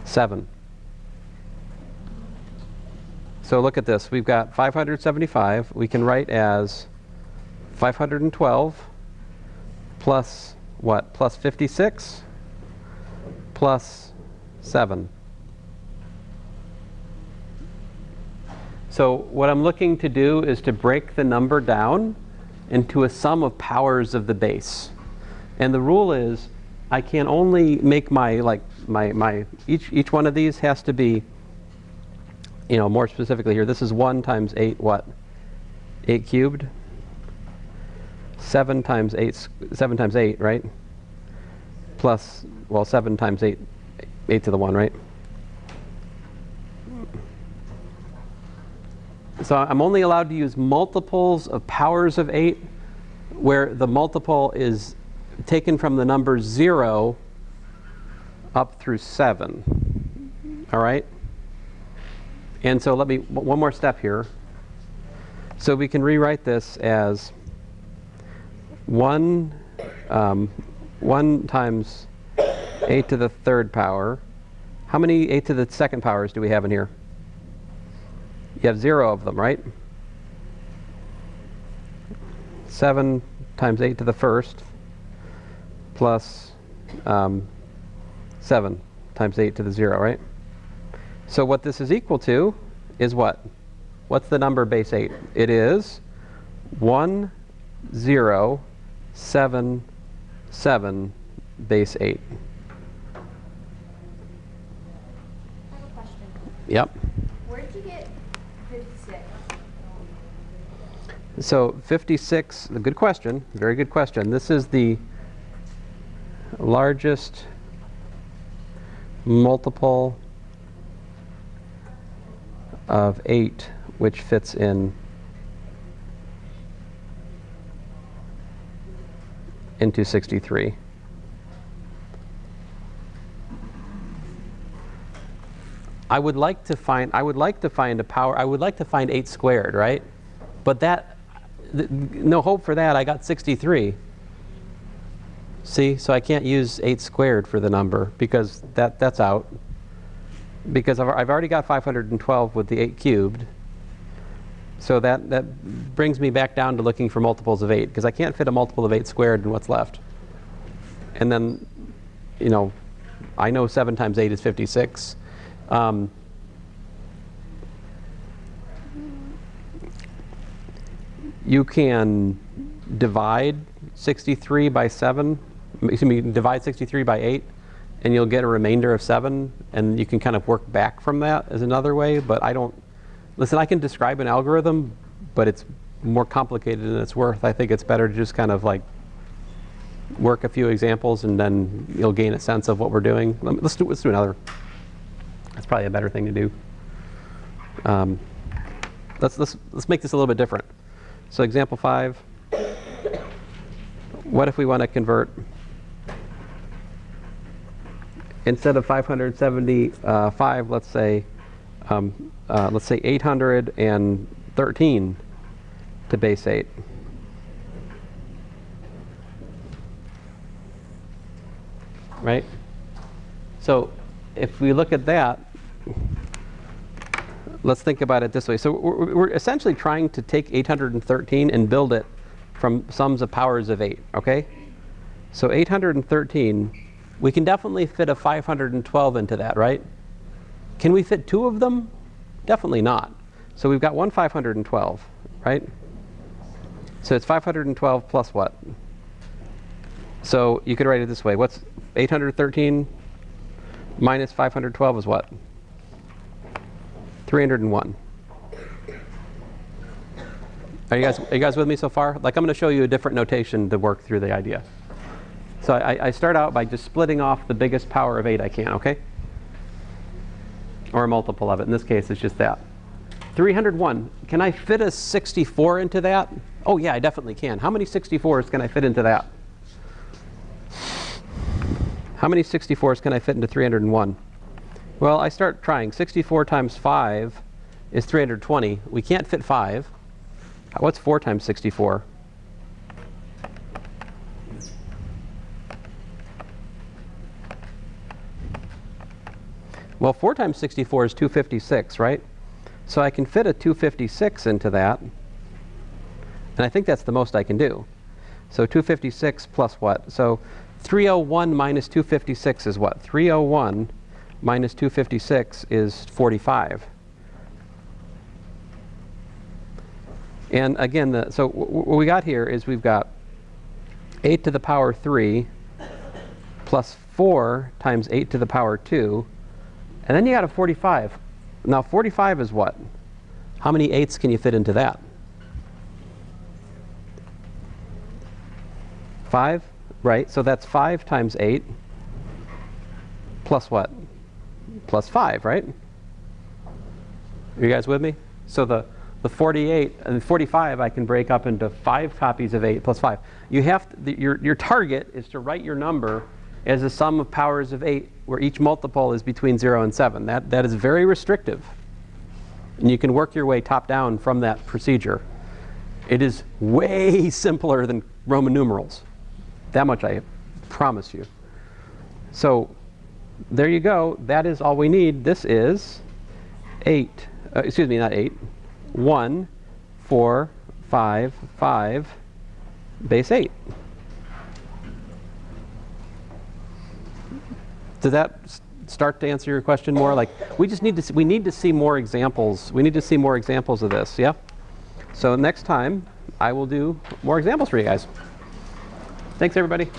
7. So look at this. We've got 575. We can write as 512 plus what? Plus 56 plus 7. So what I'm looking to do is to break the number down into a sum of powers of the base. And the rule is I can only make each one of these has to be, more specifically here, this is 1 times 8 what? 8 cubed? 7 times 8, right? Plus, 7 times 8, 8 to the 1, right? So I'm only allowed to use multiples of powers of 8 where the multiple is taken from the number 0 up through 7. All right? And so one more step here. So we can rewrite this as 1 times 8 to the third power. How many 8 to the second powers do we have in here? You have 0 of them, right? 7 times 8 to the first plus 7 times 8 to the 0, right? So what this is equal to is what? What's the number base 8? It is 1, 0, 7, 7 base 8. I have a question. Yep. Where did you get 56? So 56, a good question, very good question. This is the largest multiple of 8 which fits into 63. I would like to find a power. I would like to find 8 squared, right? But no hope for that. I got 63. See, so I can't use 8 squared for the number because that's out. Because I've already got 512 with the 8 cubed. So that brings me back down to looking for multiples of 8 because I can't fit a multiple of 8 squared in what's left. And then, I know 7 times 8 is 56. You can divide 63 by 7. Excuse me, divide 63 by 8, and you'll get a remainder of 7, and you can kind of work back from that as another way. But listen, I can describe an algorithm, but it's more complicated than it's worth. I think it's better to just kind of work a few examples, and then you'll gain a sense of what we're doing. Let's do another. That's probably a better thing to do. Let's make this a little bit different. So example 5. What if we want to convert, instead of 575, let's say 813 to base 8. Right? So if we look at that, let's think about it this way. So we're essentially trying to take 813 and build it from sums of powers of 8, okay? So 813, we can definitely fit a 512 into that, right? Can we fit 2 of them? Definitely not. So we've got one 512, right? So it's 512 plus what? So you could write it this way. What's 813 minus 512 is what? 301. Are you guys with me so far? I'm going to show you a different notation to work through the idea. So I start out by just splitting off the biggest power of 8 I can, okay? Or a multiple of it. In this case, it's just that. 301. Can I fit a 64 into that? Oh yeah, I definitely can. How many 64s can I fit into that? How many 64s can I fit into 301? Well, I start trying. 64 times 5 is 320. We can't fit 5. What's 4 times 64? Well, 4 times 64 is 256, right? So I can fit a 256 into that. And I think that's the most I can do. So 256 plus what? So 301 minus 256 is what? 301 minus 256 is 45. And again, so what we got here is we've got 8 to the power 3 plus 4 times 8 to the power 2. And then you got a 45. Now 45 is what? How many 8s can you fit into that? 5, right? So that's 5 times 8 plus what? Plus 5, right? Are you guys with me? So the 48 and 45 I can break up into 5 copies of 8 plus 5. You have to, your target is to write your number as a sum of powers of 8 where each multiple is between 0 and 7. That is very restrictive. And you can work your way top down from that procedure. It is way simpler than Roman numerals. That much I promise you. So there you go. That is all we need. This is 8. Excuse me, not 8. 1, 4, 5, 5, base 8. Does that start to answer your question more? Like, we need to see more examples. We need to see more examples of this, yeah? So next time, I will do more examples for you guys. Thanks, everybody.